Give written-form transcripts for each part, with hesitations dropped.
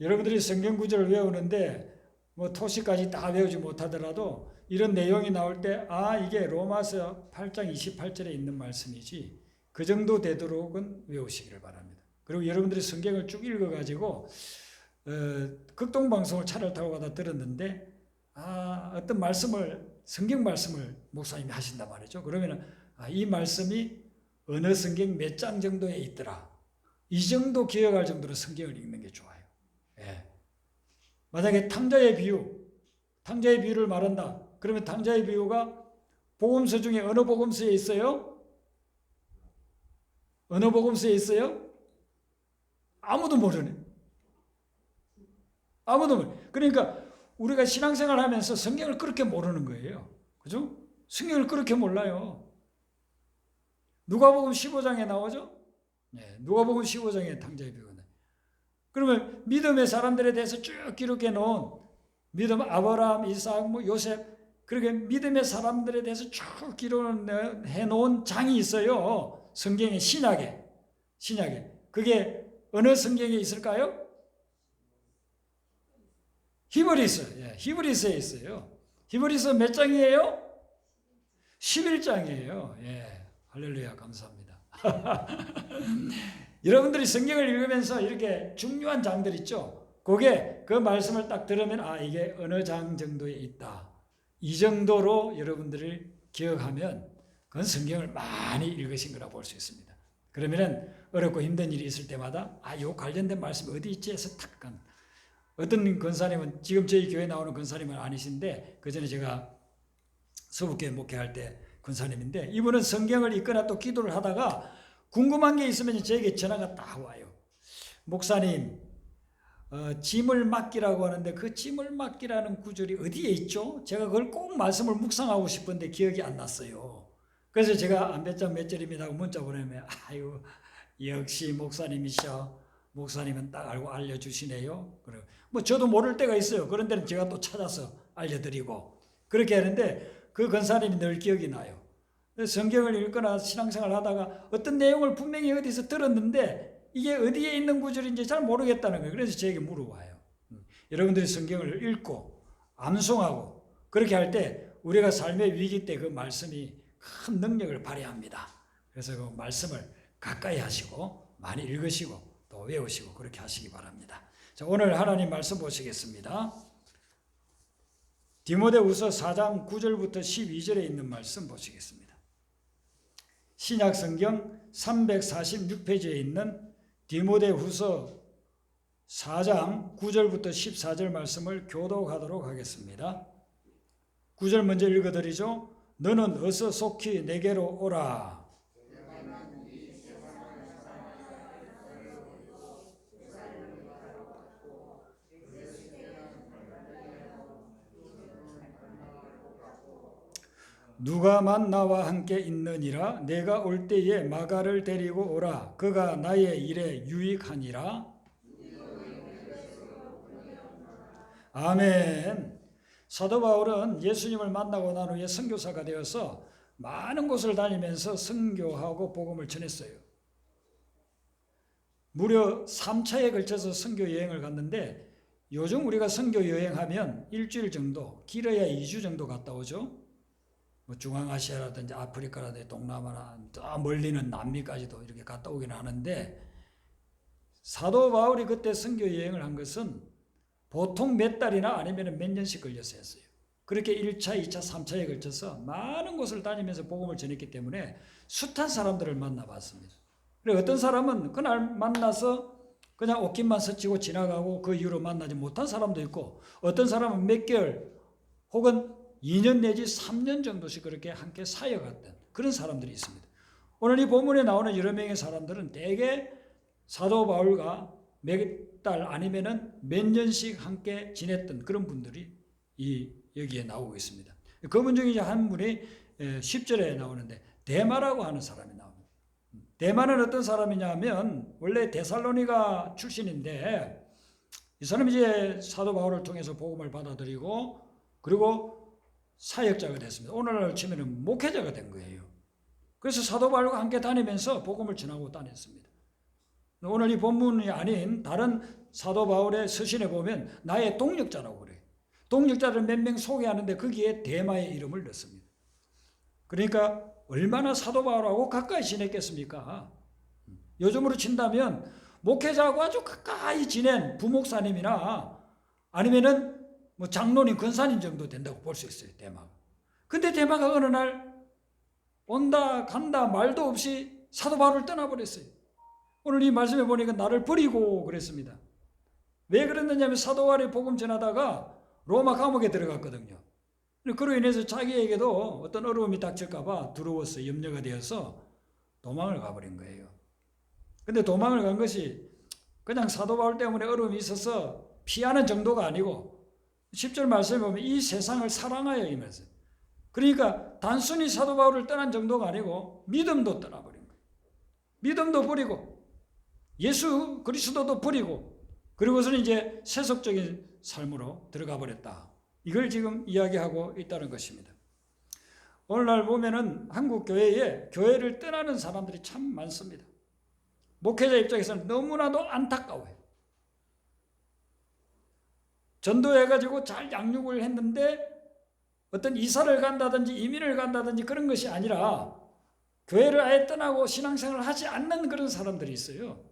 여러분들이 성경 구절을 외우는데 뭐 토시까지 다 외우지 못하더라도 이런 내용이 나올 때 이게 로마서 8장 28절에 있는 말씀이지 그 정도 되도록은 외우시기를 바랍니다. 그리고 여러분들이 성경을 쭉 읽어가지고 극동방송을 차를 타고 가다 들었는데 어떤 말씀을 성경 말씀을 목사님이 하신단 말이죠. 그러면 이 말씀이 어느 성경 몇 장 정도에 있더라. 이 정도 기억할 정도로 성경을 읽는 게 좋아요. 예. 만약에 탕자의 비유를 말한다. 그러면 탕자의 비유가 복음서 중에 어느 복음서에 있어요? 어느 복음서에 있어요? 아무도 모르네. 아무도 모르네. 그러니까 우리가 신앙생활 하면서 성경을 그렇게 모르는 거예요. 그죠? 성경을 그렇게 몰라요. 누가복음 15장에 나오죠? 네, 누가복음 15장에 탕자의 비유가 나와요. 그러면 믿음의 사람들에 대해서 쭉 기록해 놓은 믿음 아브라함, 이삭, 요셉 그렇게 믿음의 사람들에 대해서 쭉 기록해 놓은 장이 있어요. 성경의 신약에. 그게 어느 성경에 있을까요? 히브리서. 예, 히브리서에 있어요. 히브리서 몇 장이에요? 11장이에요. 예, 할렐루야 감사합니다. 여러분들이 성경을 읽으면서 이렇게 중요한 장들 있죠. 그 말씀을 딱 들으면 이게 어느 장 정도에 있다. 이 정도로 여러분들을 기억하면 그건 성경을 많이 읽으신 거라 볼 수 있습니다. 그러면 어렵고 힘든 일이 있을 때마다 요 관련된 말씀 어디 있지 해서 탁 어떤 권사님은 지금 저희 교회 나오는 권사님은 아니신데 그전에 제가 서북교회 목회할 때 권사님인데 이분은 성경을 읽거나 또 기도를 하다가 궁금한 게 있으면 저에게 전화가 딱 와요. 목사님 짐을 맡기라고 하는데 그 짐을 맡기라는 구절이 어디에 있죠? 제가 그걸 꼭 말씀을 묵상하고 싶은데 기억이 안 났어요. 그래서 제가 몇 장 몇 절입니다 하고 문자 보내면 역시 목사님이셔. 목사님은 딱 알고 알려주시네요. 그래요. 저도 모를 때가 있어요. 그런 데는 제가 또 찾아서 알려드리고 그렇게 하는데 그 권사님이 늘 기억이 나요. 성경을 읽거나 신앙생활 하다가 어떤 내용을 분명히 어디서 들었는데 이게 어디에 있는 구절인지 잘 모르겠다는 거예요. 그래서 저에게 물어봐요. 여러분들이 성경을 읽고 암송하고 그렇게 할 때 우리가 삶의 위기 때 그 말씀이 큰 능력을 발휘합니다. 그래서 그 말씀을 가까이 하시고 많이 읽으시고 또 외우시고 그렇게 하시기 바랍니다. 자, 오늘 하나님 말씀 보시겠습니다. 디모데후서 4장 9절부터 12절에 있는 말씀 보시겠습니다. 신약성경 346페이지에 있는 디모데후서 4장 9절부터 14절 말씀을 교독하도록 하겠습니다. 9절 먼저 읽어드리죠. 너는 어서 속히 내게로 오라. 누가만 나와 함께 있느니라. 내가 올 때에 마가를 데리고 오라. 그가 나의 일에 유익하니라. 아멘. 사도 바울은 예수님을 만나고 난 후에 선교사가 되어서 많은 곳을 다니면서 선교하고 복음을 전했어요. 무려 3차에 걸쳐서 선교 여행을 갔는데 요즘 우리가 선교 여행하면 일주일 정도, 길어야 2주 정도 갔다 오죠. 중앙아시아라든지 아프리카라든지 동남아나 더 멀리는 남미까지도 이렇게 갔다 오긴 하는데 사도 바울이 그때 선교 여행을 한 것은 보통 몇 달이나 아니면 몇 년씩 걸려서 했어요. 그렇게 1차, 2차, 3차에 걸쳐서 많은 곳을 다니면서 복음을 전했기 때문에 숱한 사람들을 만나봤습니다. 그리고 어떤 사람은 그날 만나서 그냥 옷깃만 스치고 지나가고 그 이후로 만나지 못한 사람도 있고 어떤 사람은 몇 개월 혹은 2년 내지 3년 정도씩 그렇게 함께 사역했던 그런 사람들이 있습니다. 오늘 이 본문에 나오는 여러 명의 사람들은 대개 사도 바울과 몇 달 아니면은 몇 년씩 함께 지냈던 그런 분들이 여기에 나오고 있습니다. 그분 중에 한 분이 10절에 나오는데 데마라고 하는 사람이 나옵니다. 데마는 어떤 사람이냐 하면 원래 데살로니가 출신인데 이 사람이 이제 사도 바울을 통해서 복음을 받아들이고 그리고 사역자가 됐습니다. 오늘날 치면은 목회자가 된 거예요. 그래서 사도 바울과 함께 다니면서 복음을 전하고 다녔습니다. 오늘 이 본문이 아닌 다른 사도 바울의 서신에 보면 나의 동력자라고 그래요. 동력자를 몇 명 소개하는데 거기에 데마의 이름을 넣습니다. 그러니까 얼마나 사도 바울하고 가까이 지냈겠습니까? 요즘으로 친다면 목회자하고 아주 가까이 지낸 부목사님이나 아니면은 뭐 장로님, 권사님 정도 된다고 볼 수 있어요, 데마가. 근데 데마가 어느 날 온다 간다 말도 없이 사도 바울을 떠나버렸어요. 오늘 이 말씀에 보니까 나를 버리고 그랬습니다. 왜 그랬느냐면 사도 바울이 복음 전하다가 로마 감옥에 들어갔거든요. 그로 인해서 자기에게도 어떤 어려움이 닥칠까 봐 두려워서 염려가 되어서 도망을 가버린 거예요. 근데 도망을 간 것이 그냥 사도 바울 때문에 어려움이 있어서 피하는 정도가 아니고 10절 말씀에 보면 이 세상을 사랑하여 이면서, 그러니까 단순히 사도 바울을 떠난 정도가 아니고 믿음도 떠나버린 거예요. 믿음도 버리고 예수 그리스도도 버리고 그리고서는 이제 세속적인 삶으로 들어가 버렸다. 이걸 지금 이야기하고 있다는 것입니다. 오늘날 보면은 한국 교회에 교회를 떠나는 사람들이 참 많습니다. 목회자 입장에서는 너무나도 안타까워요. 전도해가지고 잘 양육을 했는데 어떤 이사를 간다든지 이민을 간다든지 그런 것이 아니라 교회를 아예 떠나고 신앙생활을 하지 않는 그런 사람들이 있어요.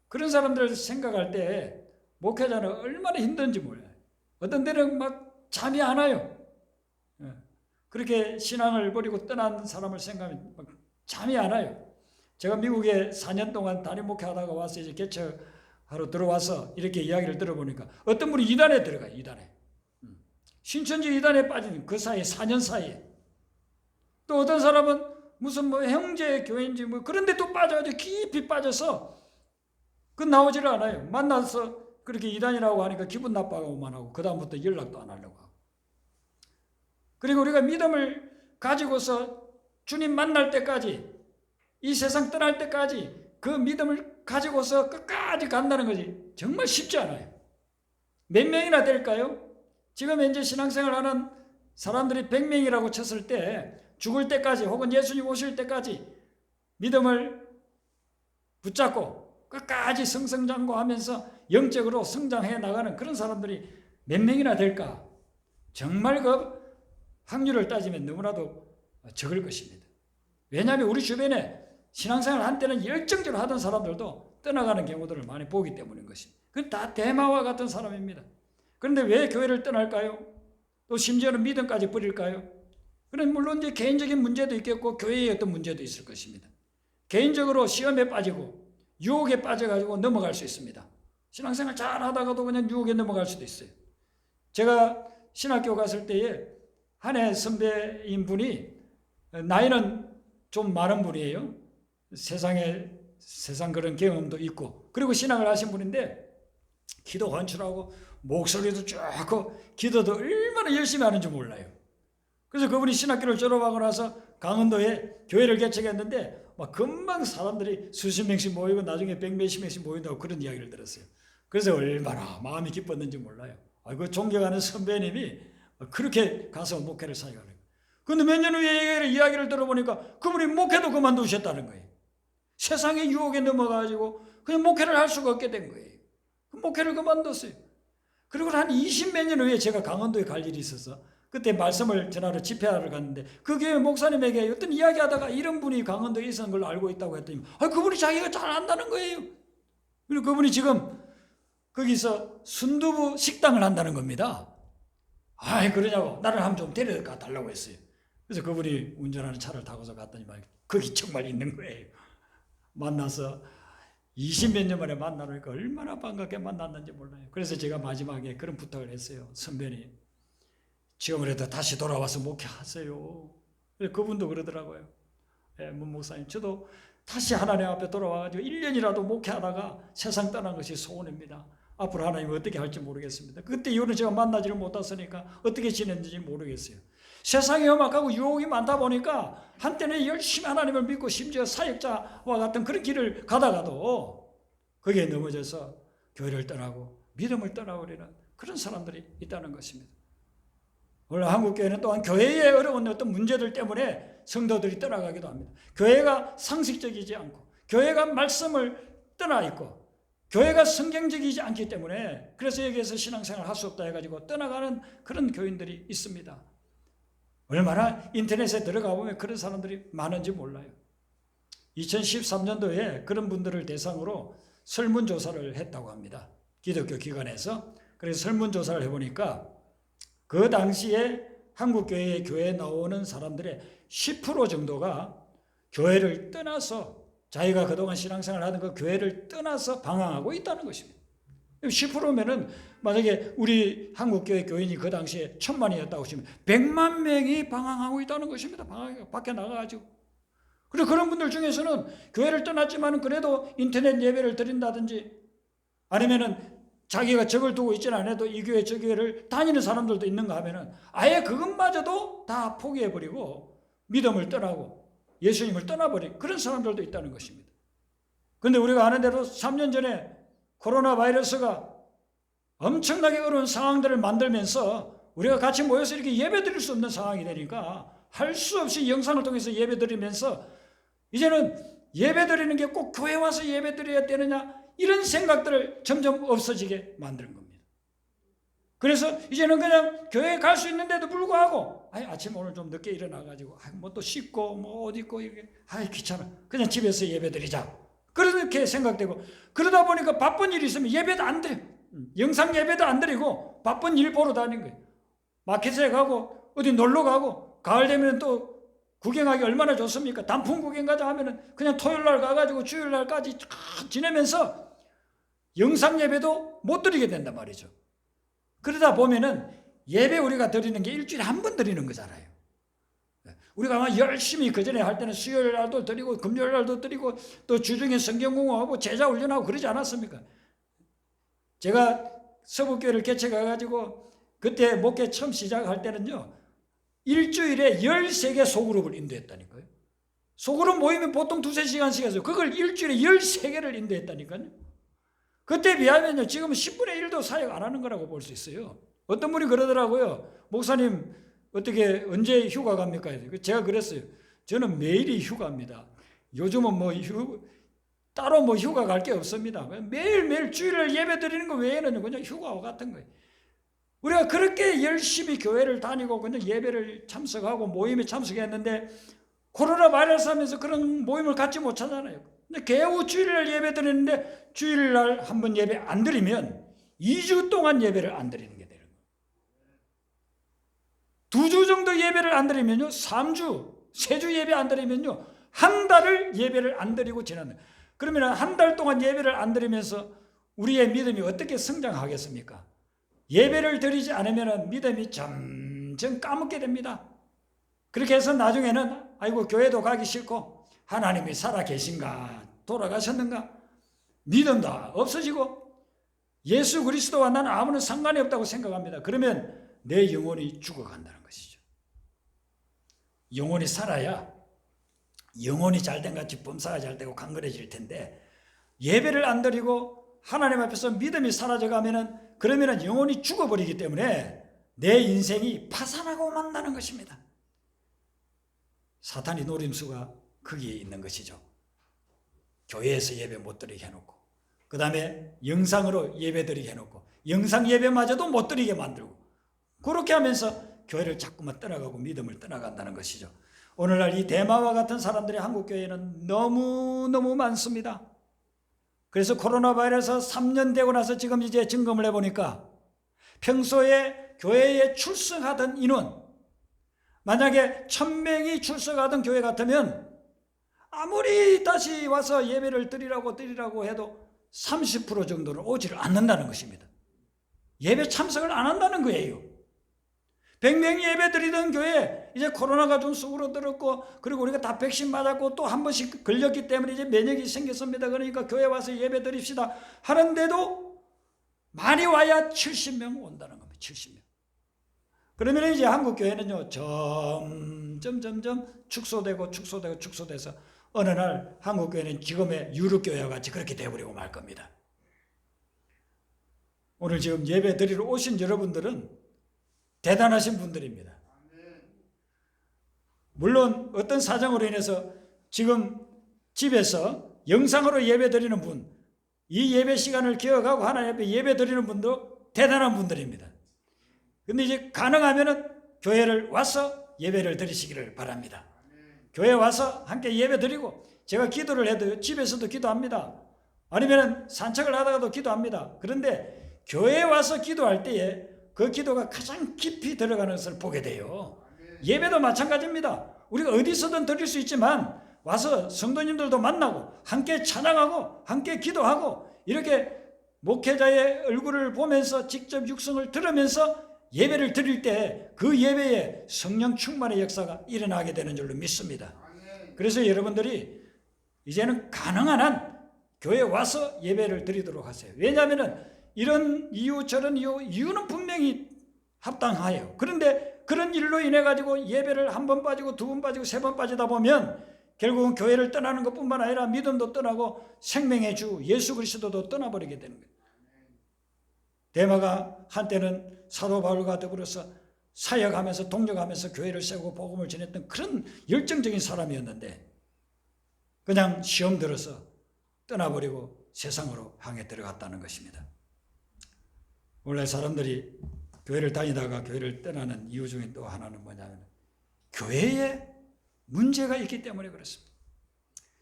그런 사람들을 생각할 때 목회자는 얼마나 힘든지 몰라요. 어떤 때는 막 잠이 안 와요. 그렇게 신앙을 버리고 떠난 사람을 생각하면 막 잠이 안 와요. 제가 미국에 4년 동안 담임 목회하다가 와서 이제 개척하러 들어와서 이렇게 이야기를 들어보니까 어떤 분이 이단에 들어가요. 이단에. 신천지 이단에 빠지는 그 사이에 4년 사이에. 또 어떤 사람은 무슨 뭐 형제 교회인지 뭐 그런데 또 빠져가지고 깊이 빠져서 그 나오지를 않아요. 만나서 그렇게 이단이라고 하니까 기분 나빠하고만 하고 그 다음부터 연락도 안 하려고 하고. 그리고 우리가 믿음을 가지고서 주님 만날 때까지 이 세상 떠날 때까지 그 믿음을 가지고서 끝까지 간다는 것이 정말 쉽지 않아요. 몇 명이나 될까요? 지금 현재 신앙생활 하는 사람들이 100명이라고 쳤을 때 죽을 때까지 혹은 예수님 오실 때까지 믿음을 붙잡고 끝까지 승승장구하면서 영적으로 성장해 나가는 그런 사람들이 몇 명이나 될까? 정말 그 확률을 따지면 너무나도 적을 것입니다. 왜냐하면 우리 주변에 신앙생활 한때는 열정적으로 하던 사람들도 떠나가는 경우들을 많이 보기 때문인 것입니다. 그건 다 데마와 같은 사람입니다. 그런데 왜 교회를 떠날까요? 또 심지어는 믿음까지 버릴까요? 그럼 물론 이제 개인적인 문제도 있겠고 교회의 어떤 문제도 있을 것입니다. 개인적으로 시험에 빠지고 유혹에 빠져가지고 넘어갈 수 있습니다. 신앙생활 잘 하다가도 그냥 유혹에 넘어갈 수도 있어요. 제가 신학교 갔을 때에 한 해 선배인 분이 나이는 좀 많은 분이에요. 세상 그런 경험도 있고 그리고 신앙을 하신 분인데 기도 건축하고 목소리도 좋고 기도도 얼마나 열심히 하는지 몰라요. 그래서 그분이 신학교를 졸업하고 나서 강원도에 교회를 개척했는데 막 금방 사람들이 수십 명씩 모이고 나중에 100몇십 명씩 모인다고 그런 이야기를 들었어요. 그래서 얼마나 마음이 기뻤는지 몰라요. 그 존경하는 선배님이 그렇게 가서 목회를 사역하는 거예요. 그런데 몇 년 후에 이야기를 들어보니까 그분이 목회도 그만두셨다는 거예요. 세상의 유혹에 넘어가지고 그냥 목회를 할 수가 없게 된 거예요. 목회를 그만뒀어요. 그리고 한 20몇 년 후에 제가 강원도에 갈 일이 있어서 그때 말씀을 전하러 집회하러 갔는데 그 교회 목사님에게 어떤 이야기하다가 이런 분이 강원도에 있었는 걸 알고 있다고 했더니 그분이 자기가 잘 안다는 거예요. 그리고 그분이 지금 거기서 순두부 식당을 한다는 겁니다. 그러냐고 나를 한번 좀 데려가 달라고 했어요. 그래서 그분이 운전하는 차를 타고서 갔더니 거기 정말 있는 거예요. 만나서 20몇 년 만에 만나니까 얼마나 반갑게 만났는지 몰라요. 그래서 제가 마지막에 그런 부탁을 했어요. 선배님, 지금이라도 다시 돌아와서 목회하세요. 그분도 그러더라고요. 문 목사님, 저도 다시 하나님 앞에 돌아와가지고 1년이라도 목회하다가 세상 떠난 것이 소원입니다. 앞으로 하나님 어떻게 할지 모르겠습니다. 그때 이후로 제가 만나지를 못했으니까 어떻게 지냈는지 모르겠어요. 세상이 험악하고 유혹이 많다 보니까 한때는 열심히 하나님을 믿고 심지어 사역자와 같은 그런 길을 가다가도 거기에 넘어져서 교회를 떠나고 믿음을 떠나버리는 그런 사람들이 있다는 것입니다. 오늘 한국교회는 또한 교회에 어려운 어떤 문제들 때문에 성도들이 떠나가기도 합니다. 교회가 상식적이지 않고 교회가 말씀을 떠나 있고 교회가 성경적이지 않기 때문에 그래서 여기에서 신앙생활을 할 수 없다 해가지고 떠나가는 그런 교인들이 있습니다. 얼마나 인터넷에 들어가 보면 그런 사람들이 많은지 몰라요. 2013년도에 그런 분들을 대상으로 설문조사를 했다고 합니다. 기독교 기관에서. 그래서 설문조사를 해보니까 그 당시에 한국교회에 교회에 나오는 사람들의 10% 정도가 교회를 떠나서 자기가 그동안 신앙생활을 하던 그 교회를 떠나서 방황하고 있다는 것입니다. 10%면은 만약에 우리 한국교회 교인이 그 당시에 1000만이었다고 하시면 100만 명이 방황하고 있다는 것입니다. 밖에 나가가지고. 그리고 그런 분들 중에서는 교회를 떠났지만 그래도 인터넷 예배를 드린다든지 아니면은 자기가 적을 두고 있지는 않아도 이 교회 저 교회를 다니는 사람들도 있는가 하면은 아예 그것마저도 다 포기해버리고 믿음을 떠나고 예수님을 떠나버린 그런 사람들도 있다는 것입니다. 그런데 우리가 아는 대로 3년 전에 코로나 바이러스가 엄청나게 어려운 상황들을 만들면서 우리가 같이 모여서 이렇게 예배 드릴 수 없는 상황이 되니까 할 수 없이 영상을 통해서 예배 드리면서 이제는 예배 드리는 게 꼭 교회 와서 예배 드려야 되느냐 이런 생각들을 점점 없어지게 만드는 겁니다. 그래서 이제는 그냥 교회에 갈 수 있는데도 불구하고 아침 오늘 좀 늦게 일어나가지고 뭐 또 씻고 뭐 옷 입고 이게 귀찮아 그냥 집에서 예배 드리자 그렇게 생각되고 그러다 보니까 바쁜 일이 있으면 예배도 안 드려 영상 예배도 안 드리고 바쁜 일 보러 다니는 거예요. 마켓에 가고 어디 놀러 가고 가을 되면 또 구경하기 얼마나 좋습니까? 단풍 구경 가자 하면은 그냥 토요일 날 가가지고 주일 날까지 쫙 지내면서 영상 예배도 못 드리게 된단 말이죠. 그러다 보면은 예배 우리가 드리는 게 일주일에 한 번 드리는 거잖아요. 우리가 아마 열심히 그전에 할 때는 수요일 날도 드리고 금요일 날도 드리고 또 주중에 성경 공부하고 제자 훈련하고 그러지 않았습니까? 제가 서북교회를 개척해가지고 그때 목회 처음 시작할 때는요. 일주일에 13개 소그룹을 인도했다니까요. 소그룹 모이면 보통 2-3시간씩 해서 그걸 일주일에 13개를 인도했다니까요. 그때 비하면요. 지금은 10분의 1도 사역 안 하는 거라고 볼 수 있어요. 어떤 분이 그러더라고요. 목사님 어떻게 언제 휴가 갑니까? 제가 그랬어요. 저는 매일이 휴가입니다. 요즘은 뭐 따로 뭐 휴가 갈 게 없습니다. 매일매일 주일을 예배 드리는 거 외에는 그냥 휴가와 같은 거예요. 우리가 그렇게 열심히 교회를 다니고 그냥 예배를 참석하고 모임에 참석했는데 코로나 바이러스 하면서 그런 모임을 갖지 못하잖아요. 근데 겨우 주일날 예배 드리는데 주일날 한 번 예배 안 드리면 2주 동안 예배를 안 드리는 게 되는 거예요. 2주 정도 예배를 안 드리면요. 3주, 3주 예배 안 드리면요. 한 달을 예배를 안 드리고 지나는 거예요. 그러면 한 달 동안 예배를 안 드리면서 우리의 믿음이 어떻게 성장하겠습니까? 예배를 드리지 않으면 믿음이 점점 까먹게 됩니다. 그렇게 해서 나중에는 아이고 교회도 가기 싫고 하나님이 살아 계신가 돌아가셨는가 믿음도 없어지고 예수 그리스도와 나는 아무런 상관이 없다고 생각합니다. 그러면 내 영혼이 죽어간다는 것이죠. 영혼이 살아야 영혼이 잘된 같이 범사가 잘되고 강건해질 텐데 예배를 안 드리고 하나님 앞에서 믿음이 사라져가면은 그러면 영혼이 죽어버리기 때문에 내 인생이 파산하고 만다는 것입니다. 사탄이 노림수가 거기에 있는 것이죠. 교회에서 예배 못 드리게 해놓고 그 다음에 영상으로 예배 드리게 해놓고 영상 예배마저도 못 드리게 만들고 그렇게 하면서 교회를 자꾸만 떠나가고 믿음을 떠나간다는 것이죠. 오늘날 이 대마와 같은 사람들이 한국교회에는 너무너무 많습니다. 그래서 코로나 바이러스 3년 되고 나서 지금 이제 점검을 해보니까 평소에 교회에 출석하던 인원 만약에 1000명이 출석하던 교회 같으면 아무리 다시 와서 예배를 드리라고 해도 30% 정도는 오지를 않는다는 것입니다. 예배 참석을 안 한다는 거예요. 100명이 예배 드리던 교회 이제 코로나가 좀 수그러들었고 그리고 우리가 다 백신 맞았고 또 한 번씩 걸렸기 때문에 이제免疫이 생겼습니다. 그러니까 교회 와서 예배 드립시다 하는데도 많이 와야 70명 온다는 겁니다. 70명. 그러면 이제 한국 교회는요 점점 축소돼서 어느 날 한국 교회는 지금의 유럽 교회와 같이 그렇게 되어버리고 말 겁니다. 오늘 지금 예배 드리러 오신 여러분들은 대단하신 분들입니다. 물론 어떤 사정으로 인해서 지금 집에서 영상으로 예배 드리는 분 이 예배 시간을 기억하고 하나님 앞에 예배 드리는 분도 대단한 분들입니다. 근데 이제 가능하면은 교회를 와서 예배를 드리시기를 바랍니다. 교회 와서 함께 예배 드리고, 제가 기도를 해도 집에서도 기도합니다. 아니면 산책을 하다가도 기도합니다. 그런데 교회에 와서 기도할 때에 그 기도가 가장 깊이 들어가는 것을 보게 돼요. 예배도 마찬가지입니다. 우리가 어디서든 드릴 수 있지만 와서 성도님들도 만나고 함께 찬양하고 함께 기도하고, 이렇게 목회자의 얼굴을 보면서 직접 육성을 들으면서 예배를 드릴 때 그 예배에 성령 충만의 역사가 일어나게 되는 줄로 믿습니다. 그래서 여러분들이 이제는 가능한 한 교회에 와서 예배를 드리도록 하세요. 왜냐하면 이런 이유 저런 이유는 분명히 합당하여, 그런데 그런 일로 인해 가지고 예배를 한 번 빠지고 두 번 빠지고 세 번 빠지다 보면 결국은 교회를 떠나는 것뿐만 아니라 믿음도 떠나고 생명의 주 예수 그리스도도 떠나버리게 되는 거예요. 데마가 한때는 사도 바울과 더불어서 사역하면서 동력하면서 교회를 세우고 복음을 전했던 그런 열정적인 사람이었는데 그냥 시험 들어서 떠나버리고 세상으로 향해 들어갔다는 것입니다. 원래 사람들이 교회를 다니다가 교회를 떠나는 이유 중에 또 하나는 뭐냐면 교회에 문제가 있기 때문에 그렇습니다.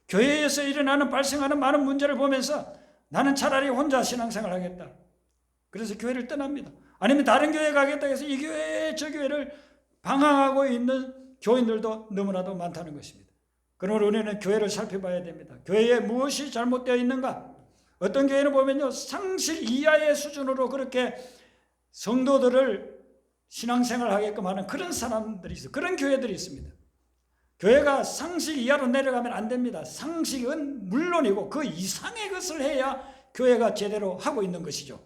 교회에서 일어나는 발생하는 많은 문제를 보면서 나는 차라리 혼자 신앙생활을 하겠다. 그래서 교회를 떠납니다. 아니면 다른 교회에 가겠다 해서 이 교회 저 교회를 방황하고 있는 교인들도 너무나도 많다는 것입니다. 그러므로 우리는 교회를 살펴봐야 됩니다. 교회에 무엇이 잘못되어 있는가? 어떤 교회는 보면요, 상식 이하의 수준으로 그렇게 성도들을 신앙생활을 하게끔 하는 그런 사람들이 있어요. 그런 교회들이 있습니다. 교회가 상식 이하로 내려가면 안 됩니다. 상식은 물론이고 그 이상의 것을 해야 교회가 제대로 하고 있는 것이죠.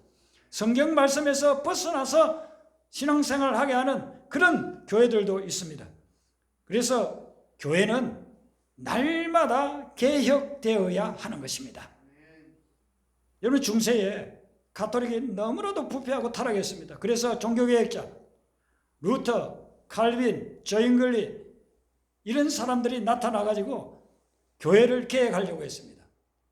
성경 말씀에서 벗어나서 신앙생활을 하게 하는 그런 교회들도 있습니다. 그래서 교회는 날마다 개혁되어야 하는 것입니다. 여러분, 중세에 가톨릭이 너무나도 부패하고 타락했습니다. 그래서 종교개혁자 루터, 칼빈, 저잉글리 이런 사람들이 나타나가지고 교회를 개혁하려고 했습니다.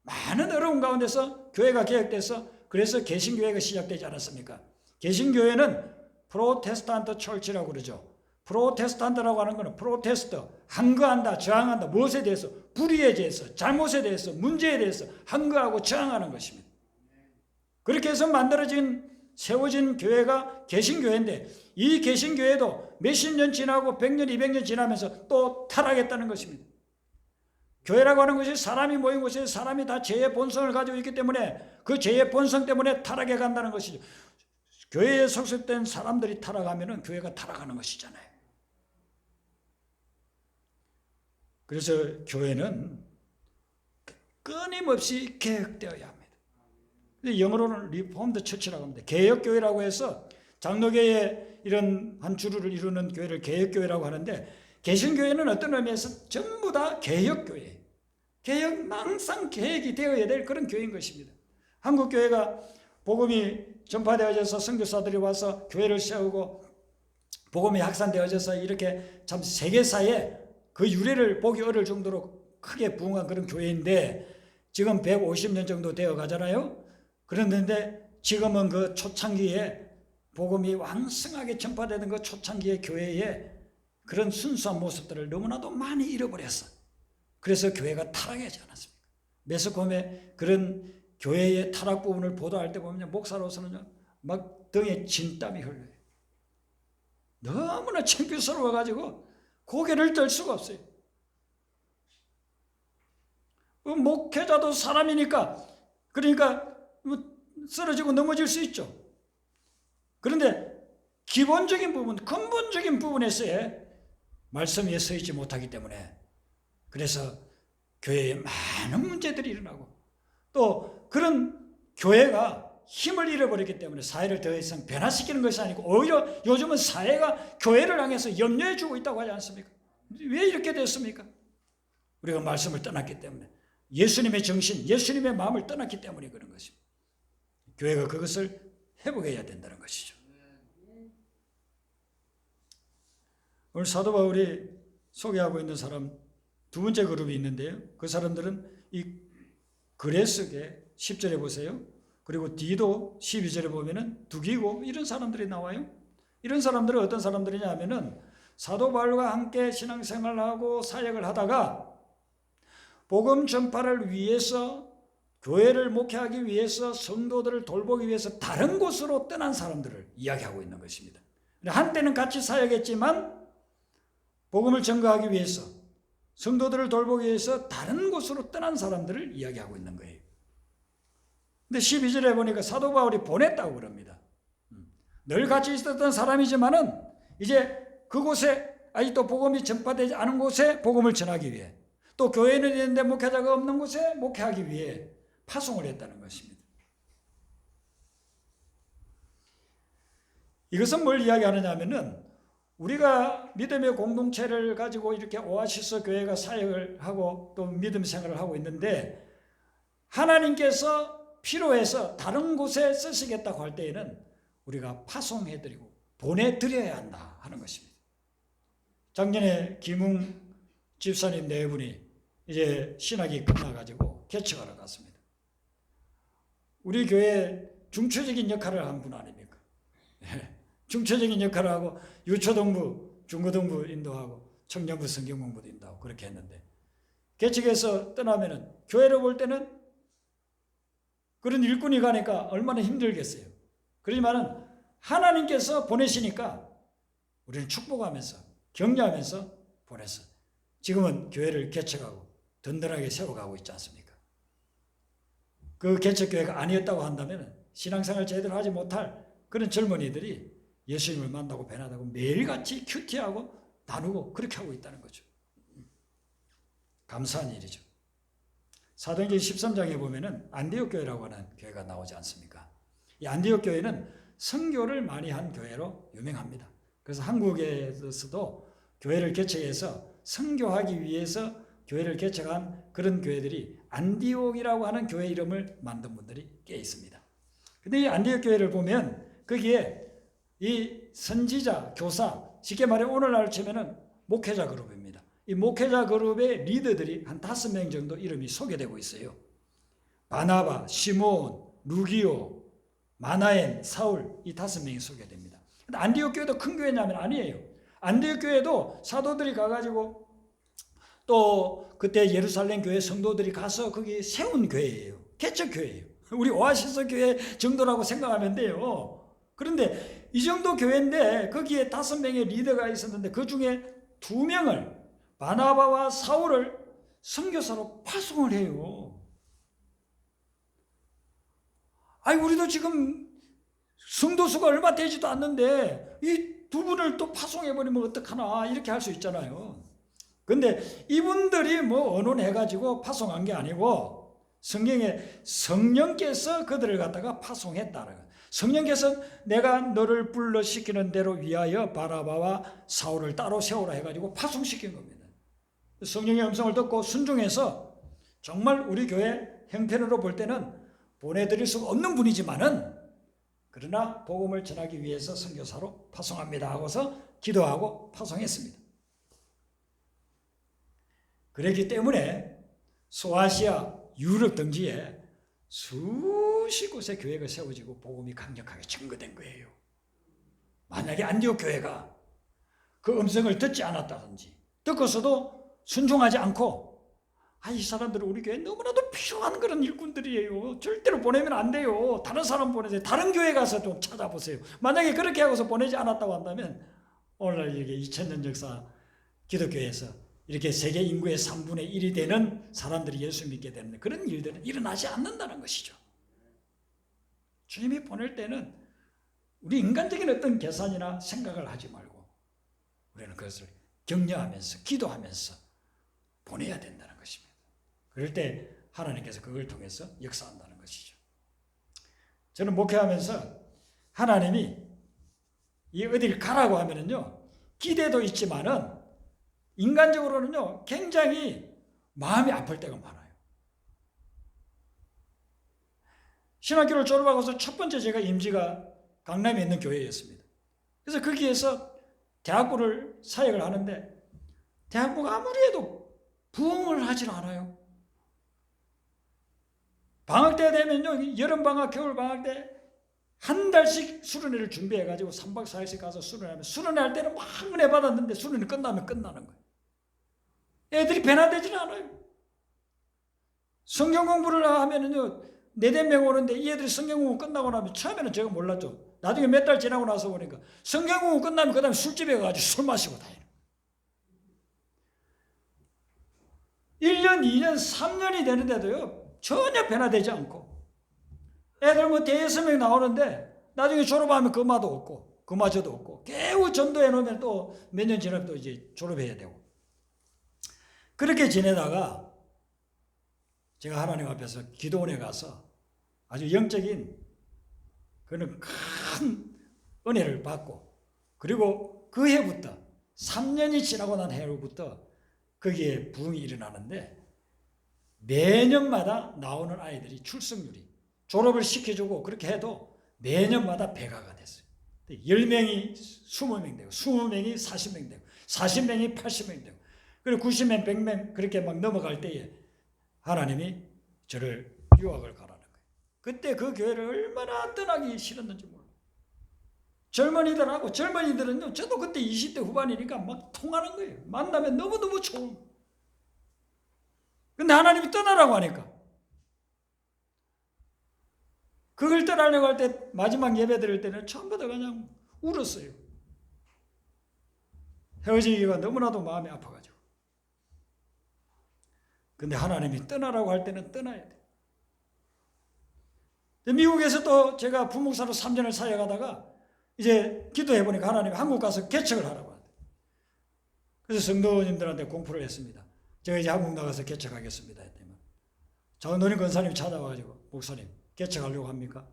많은 어려운 가운데서 교회가 개혁돼서 그래서 개신교회가 시작되지 않았습니까? 개신교회는 프로테스탄트 철치라고 그러죠. 프로테스탄트라고 하는 것은 프로테스트, 항거한다, 저항한다. 무엇에 대해서? 불의에 대해서, 잘못에 대해서, 문제에 대해서 항거하고 저항하는 것입니다. 그렇게 해서 만들어진, 세워진 교회가 개신교회인데 이 개신교회도 몇십 년 지나고 100년, 200년 지나면서 또 타락했다는 것입니다. 교회라고 하는 것이 사람이 모인 곳에 사람이 다 죄의 본성을 가지고 있기 때문에 그 죄의 본성 때문에 타락해 간다는 것이죠. 교회에 속속된 사람들이 타락하면 교회가 타락하는 것이잖아요. 그래서 교회는 끊임없이 개혁되어야 합니다. 영어로는 리폼드 처치라고 합니다. 개혁교회라고 해서 장로교의 이런 한 주류를 이루는 교회를 개혁교회라고 하는데 개신교회는 어떤 의미에서 전부 다 개혁교회, 개혁, 항상 계획이 되어야 될 그런 교회인 것입니다. 한국교회가 복음이 전파되어져서 선교사들이 와서 교회를 세우고 복음이 확산되어져서 이렇게 참 세계사에 그 유래를 보기 어려울 정도로 크게 부흥한 그런 교회인데 지금 150년 정도 되어 가잖아요. 그런데 지금은 그 초창기에 복음이 왕성하게 전파되는 그 초창기의 교회에 그런 순수한 모습들을 너무나도 많이 잃어버렸어. 그래서 교회가 타락하지 않았습니까? 매스컴에 그런 교회의 타락 부분을 보도할 때 보면 목사로서는 막 등에 진땀이 흘러요. 너무나 창피스러워가지고 고개를 들 수가 없어요. 목회자도 사람이니까 그러니까 쓰러지고 넘어질 수 있죠. 그런데 기본적인 부분, 근본적인 부분에서의 말씀 위에 서 있지 못하기 때문에 그래서 교회에 많은 문제들이 일어나고 또 그런 교회가 힘을 잃어버렸기 때문에 사회를 더 이상 변화시키는 것이 아니고 오히려 요즘은 사회가 교회를 향해서 염려해주고 있다고 하지 않습니까? 왜 이렇게 됐습니까? 우리가 말씀을 떠났기 때문에 예수님의 정신, 예수님의 마음을 떠났기 때문에 그런 것입니다. 교회가 그것을 회복해야 된다는 것이죠. 오늘 사도 바울이 소개하고 있는 사람 두 번째 그룹이 있는데요. 그 사람들은 이 그레스계 10절에 보세요. 그리고 D도 12절에 보면은 두기고 이런 사람들이 나와요. 이런 사람들은 어떤 사람들이냐 하면은 사도 바울과 함께 신앙생활을 하고 사역을 하다가 복음 전파를 위해서 교회를 목회하기 위해서 성도들을 돌보기 위해서 다른 곳으로 떠난 사람들을 이야기하고 있는 것입니다. 한때는 같이 사역했지만 복음을 전가하기 위해서 성도들을 돌보기 위해서 다른 곳으로 떠난 사람들을 이야기하고 있는 거예요. 근데 12절에 보니까 사도 바울이 보냈다고 그럽니다. 늘 같이 있었던 사람이지만은 이제 그곳에 아직도 복음이 전파되지 않은 곳에 복음을 전하기 위해 또 교회는 있는데 목회자가 없는 곳에 목회하기 위해 파송을 했다는 것입니다. 이것은 뭘 이야기하느냐 하면은 우리가 믿음의 공동체를 가지고 이렇게 오아시스 교회가 사역을 하고 또 믿음 생활을 하고 있는데 하나님께서 필요해서 다른 곳에 쓰시겠다고 할 때에는 우리가 파송해드리고 보내드려야 한다 하는 것입니다. 작년에 김웅 집사님 네 분이 이제 신학이 끝나가지고 개척하러 갔습니다. 우리 교회 중추적인 역할을 한 분 아닙니까? 중추적인 역할을 하고 유초동부, 중고등부 인도하고 청년부 성경 공부도 인도하고 그렇게 했는데 개척해서 떠나면은 교회를 볼 때는 그런 일꾼이 가니까 얼마나 힘들겠어요. 그렇지만은 하나님께서 보내시니까 우리는 축복하면서 격려하면서 보내서 지금은 교회를 개척하고 든든하게 세워가고 있지 않습니까? 그 개척교회가 아니었다고 한다면 신앙생활 제대로 하지 못할 그런 젊은이들이 예수님을 만나고 배나다고 매일같이 큐티하고 나누고 그렇게 하고 있다는 거죠. 감사한 일이죠. 사도행전 13장에 보면은 안디옥 교회라고 하는 교회가 나오지 않습니까? 이 안디옥 교회는 선교를 많이 한 교회로 유명합니다. 그래서 한국에서도 교회를 개척해서 선교하기 위해서 교회를 개척한 그런 교회들이 안디옥이라고 하는 교회 이름을 만든 분들이 꽤 있습니다. 근데 이 안디옥 교회를 보면 거기에 이 선지자, 교사, 쉽게 말해 오늘날 치면은 목회자 그룹입니다. 이 목회자 그룹의 리더들이 한 5명 정도 이름이 소개되고 있어요. 바나바, 시몬, 루기오, 마나엔, 사울 이 5명이 소개됩니다. 근데 안디옥 교회도 큰 교회냐면 아니에요. 안디옥 교회도 사도들이 가가지고 또 그때 예루살렘 교회 성도들이 가서 거기 세운 교회예요. 개척 교회예요. 우리 오아시스 교회 정도라고 생각하면 돼요. 그런데 이 정도 교회인데 거기에 5명의 리더가 있었는데 그 중에 2명을 바나바와 사울을 선교사로 파송을 해요. 아니 우리도 지금 성도수가 얼마 되지도 않는데 이 2분을 또 파송해버리면 어떡하나 이렇게 할 수 있잖아요. 근데 이분들이 뭐 언론해가지고 파송한 게 아니고 성경에 성령께서 그들을 갖다가 파송했다는 거예요. 성령께서 내가 너를 불러시키는 대로 위하여 바나바와 사울을 따로 세우라 해가지고 파송시킨 겁니다. 성령의 음성을 듣고 순종해서 정말 우리 교회 형편으로 볼 때는 보내드릴 수가 없는 분이지만은 그러나 복음을 전하기 위해서 선교사로 파송합니다 하고서 기도하고 파송했습니다. 그렇기 때문에 소아시아, 유럽 등지에 수십 곳의 교회가 세워지고 복음이 강력하게 증거된 거예요. 만약에 안디옥 교회가 그 음성을 듣지 않았다든지 듣고서도 순종하지 않고 이 사람들은 우리 교회에 너무나도 필요한 그런 일꾼들이에요. 절대로 보내면 안 돼요. 다른 사람 보내세요. 다른 교회 가서 좀 찾아보세요. 만약에 그렇게 하고서 보내지 않았다고 한다면 오늘날 이렇게 2000년 역사 기독교에서 이렇게 세계 인구의 3분의 1이 되는 사람들이 예수 믿게 되는 그런 일들은 일어나지 않는다는 것이죠. 주님이 보낼 때는 우리 인간적인 어떤 계산이나 생각을 하지 말고 우리는 그것을 격려하면서 기도하면서 보내야 된다는 것입니다. 그럴 때 하나님께서 그걸 통해서 역사한다는 것이죠. 저는 목회하면서 하나님이 이 어딜 가라고 하면은요 기대도 있지만은 인간적으로는요 굉장히 마음이 아플 때가 많아요. 신학교를 졸업하고서 첫 번째 제가 임지가 강남에 있는 교회였습니다. 그래서 거기에서 대학부를 사역을 하는데 대학부가 아무리 해도 부흥을 하질 않아요. 방학 때 되면요, 여름 방학, 겨울 방학 때 한 달씩 수련회를 준비해가지고 3박 4일씩 가서 수련회하면, 수련회 할 때는 막 은혜 받았는데 수련회 끝나면 끝나는 거예요. 애들이 변화되지는 않아요. 성경 공부를 하면은요, 4-5명 오는데 이 애들이 성경 공부 끝나고 나면, 처음에는 제가 몰랐죠. 나중에 몇 달 지나고 나서 보니까 성경 공부 끝나면 그 다음에 술집에 가가지고 술 마시고 다니는 거예요. 1년, 2년, 3년이 되는데도요, 전혀 변화되지 않고, 애들 뭐 대여섯 명 나오는데 나중에 졸업하면 그마도 없고 그마저도 없고, 겨우 전도해 놓으면 또 몇 년 지나면 또 이제 졸업해야 되고, 그렇게 지내다가 제가 하나님 앞에서 기도원에 가서 아주 영적인 그런 큰 은혜를 받고, 그리고 그 해부터 3년이 지나고 난 해로부터 거기에 부흥이 일어나는데, 매년마다 나오는 아이들이 출석률이, 졸업을 시켜주고 그렇게 해도 매년마다 배가가 됐어요. 10명이 20명 되고, 20명이 40명 되고, 40명이 80명 되고, 그리고 90명, 100명 그렇게 막 넘어갈 때에 하나님이 저를 유학을 가라는 거예요. 그때 그 교회를 얼마나 떠나기 싫었는지 몰라요. 젊은이들은요, 저도 그때 20대 후반이니까 막 통하는 거예요. 만나면 너무너무 좋은. 근데 하나님이 떠나라고 하니까, 그걸 떠나려고 할 때 마지막 예배 드릴 때는 전부 다 그냥 울었어요. 헤어지기가 너무나도 마음이 아파가지고. 근데 하나님이 떠나라고 할 때는 떠나야 돼. 미국에서 또 제가 부목사로 3년을 사역하다가 이제 기도해 보니까 하나님이 한국 가서 개척을 하라고 하는데, 그래서 성도님들한테 공포를 했습니다. 제가 이제 한국 나가서 개척하겠습니다 했더니, 장노림 권사님이 찾아와가지고, 목사님 개척하려고 합니까?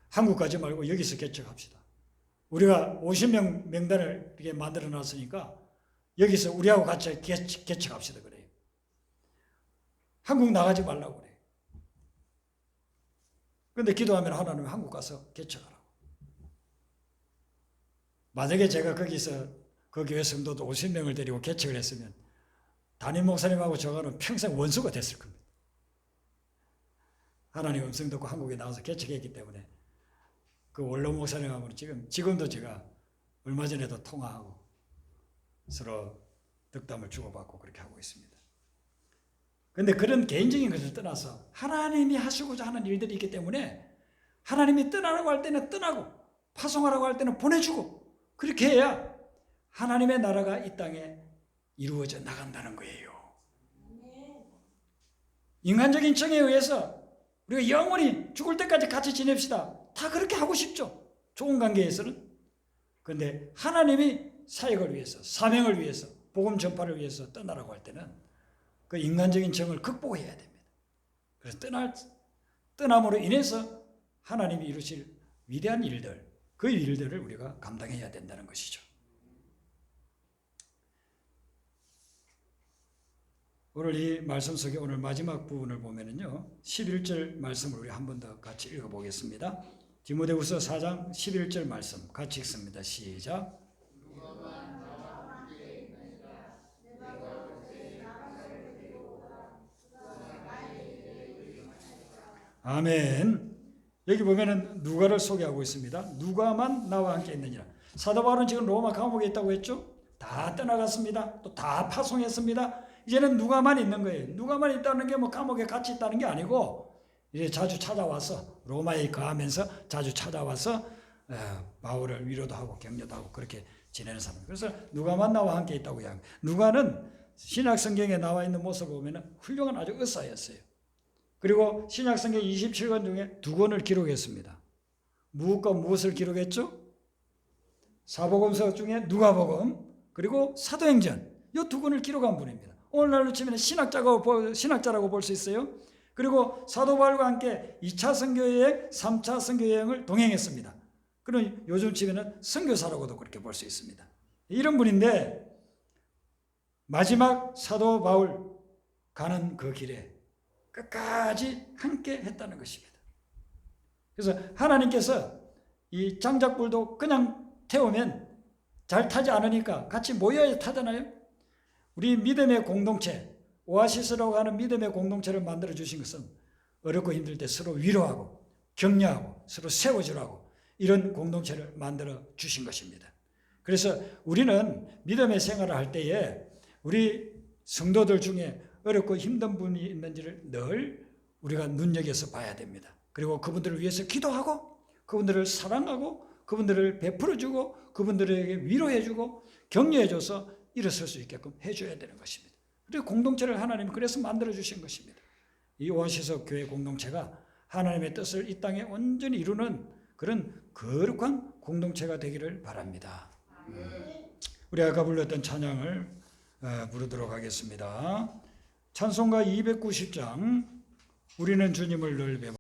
한국 가지 말고 여기서 개척합시다. 우리가 50명 명단을 이렇게 만들어 놨으니까 여기서 우리하고 같이 개척합시다 그래요. 한국 나가지 말라고 그래요. 그런데 기도하면 하나님은 한국 가서 개척하라고. 만약에 제가 거기서 그 교회 성도도 50명을 데리고 개척을 했으면 담임 목사님하고 저하고는 평생 원수가 됐을 겁니다. 하나님 음성 듣고 한국에 나와서 개척했기 때문에 그 원로 목사님하고는 지금도 제가 얼마 전에도 통화하고 서로 덕담을 주고받고 그렇게 하고 있습니다. 그런데 그런 개인적인 것을 떠나서 하나님이 하시고자 하는 일들이 있기 때문에, 하나님이 떠나라고 할 때는 떠나고, 파송하라고 할 때는 보내주고, 그렇게 해야 하나님의 나라가 이 땅에 이루어져 나간다는 거예요. 인간적인 정에 의해서 우리가 영원히 죽을 때까지 같이 지냅시다, 다 그렇게 하고 싶죠, 좋은 관계에서는. 그런데 하나님이 사역을 위해서, 사명을 위해서, 복음 전파를 위해서 떠나라고 할 때는 그 인간적인 정을 극복해야 됩니다. 그래서 떠남으로 인해서 하나님이 이루실 위대한 일들, 그 일들을 우리가 감당해야 된다는 것이죠. 오늘 이 말씀 속에 오늘 마지막 부분을 보면은요, 11절 말씀을 우리 한 번 더 같이 읽어보겠습니다. 디모데후서 4장 11절 말씀 같이 읽습니다. 시작. 아멘. 여기 보면은 누가를 소개하고 있습니다. 누가만 나와 함께 있느니라. 사도 바울은 지금 로마 감옥에 있다고 했죠. 다 떠나갔습니다. 또 다 파송했습니다. 이제는 누가만 있는 거예요. 누가만 있다는 게 뭐 감옥에 같이 있다는 게 아니고, 이제 자주 찾아와서, 로마에 거하면서 자주 찾아와서 바울을 위로도 하고 격려도 하고 그렇게 지내는 사람. 그래서 누가만 나와 함께 있다고 이야기합니다. 누가는 신약 성경에 나와 있는 모습을 보면 훌륭한 아주 의사였어요. 그리고 신약 성경 27권 중에 2권을 기록했습니다. 무엇과 무엇을 기록했죠? 사복음서 중에 누가복음, 그리고 사도행전, 이 2권을 기록한 분입니다. 오늘날로 치면 신학자라고 볼 수 있어요. 그리고 사도 바울과 함께 2차 선교여행, 3차 선교여행을 동행했습니다. 그럼 요즘 치면 선교사라고도 그렇게 볼 수 있습니다. 이런 분인데, 마지막 사도 바울 가는 그 길에 끝까지 함께 했다는 것입니다. 그래서 하나님께서 이 장작불도 그냥 태우면 잘 타지 않으니까 같이 모여야 타잖아요. 우리 믿음의 공동체, 오아시스라고 하는 믿음의 공동체를 만들어 주신 것은 어렵고 힘들 때 서로 위로하고 격려하고 서로 세워주라고 이런 공동체를 만들어 주신 것입니다. 그래서 우리는 믿음의 생활을 할 때에 우리 성도들 중에 어렵고 힘든 분이 있는지를 늘 우리가 눈여겨서 봐야 됩니다. 그리고 그분들을 위해서 기도하고 그분들을 사랑하고 그분들을 베풀어주고 그분들에게 위로해주고 격려해줘서 일어설 수 있게끔 해줘야 되는 것입니다. 그리고 공동체를 하나님이 그래서 만들어주신 것입니다. 이 오아시스 교회 공동체가 하나님의 뜻을 이 땅에 온전히 이루는 그런 거룩한 공동체가 되기를 바랍니다. 우리 아까 불렀던 찬양을 부르도록 하겠습니다. 찬송가 290장 우리는 주님을 늘 뵙